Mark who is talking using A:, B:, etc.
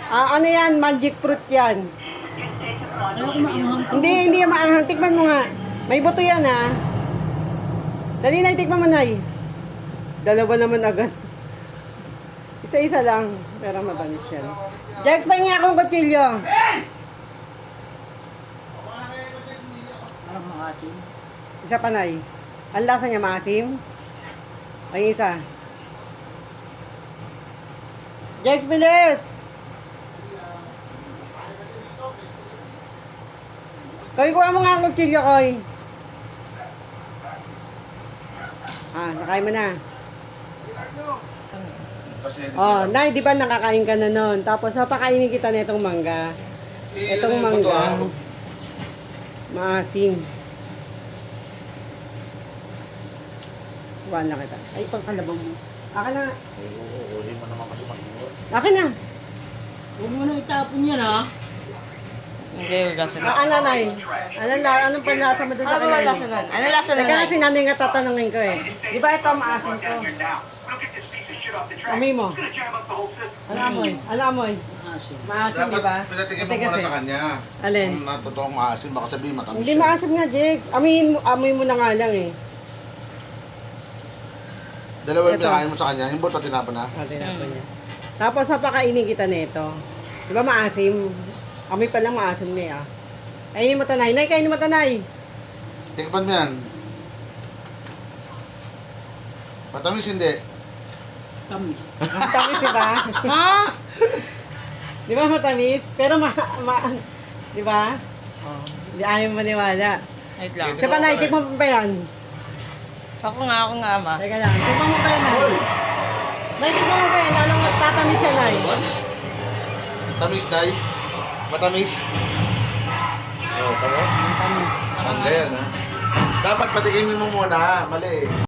A: Ano yan? Magic fruit yan.
B: Ayaw ko maanghang.
A: Hindi yan maanghang. Tikman mo nga. May buto yan, ha? Dali na, tikman mo, Nay. Dalawa naman agad. Isa-isa lang. Pero matamis yan. Jex, pahingi akong kutsilyo.
B: Parang maasim.
A: Isa pa, Nay. Ang lasa niya maasim. Ay, isa. Jex, bilis! Koy, kuha mo nga ang kutsilyo, Koy. Nakain mo na. Oh, Nay, di ba nakakain ka na nun? Tapos, papakainin kita na itong mangga. Itong mangga. Maasim. Kuhaan na kita. Ay, pangkalabaw mo. Akin na.
C: Uuwi mo naman kasi mag-iwan.
A: Akin na.
B: Huwag mo na itapon yan, ha?
D: Hindi, hugasan na.
A: Ano, Nay? Anong panlasa mo doon sa
D: Ano
A: kanya?
D: lasa nun? Ano lasa nun?
A: Teka na, si nanay nga tatanungin ko eh. Di ba ito maasim ko? Amoy mo. Ano amoy? Ano amoy?
B: Maasim.
A: Maasim, di ba?
C: Dapat pinatikin mo
A: Ate
C: muna
A: kasi.
C: sa kanya.
A: Alin?
C: Kung natutuong maasim, baka sabihin matamis
A: Hindi
C: siya.
A: maasim nga, Jex. Amoy mo na nga lang eh.
C: Dalawa yung
A: Ito.
C: pinakain mo sa kanya, yung buto tinapon na.
A: Tinapon niya. Tapos napakainin kita nito. Di ba maasim? Amoy pa lang maasim niya. Kainin mo tanay. Nay, kainin mo tanay.
C: Tikpan mo yan. Matamis hindi.
B: Tamis.
A: Matamis, di ba?
D: Ha?
A: Di ba matamis? Pero di ba? Oh, di ayaw maniwala.
D: Wait lang.
A: Sa panay, tikman mo pa yan.
D: Ako nga, ma.
A: Teka lang, tikman mo pa yan, Nay. Nay, tikman mo pa yan. Lalong tatamis siya, Nay.
C: Matamis, Day. Matamis. Oo, tama?
A: Matamis.
C: Ang yan, ha? Dapat patikimin mo muna, mali eh.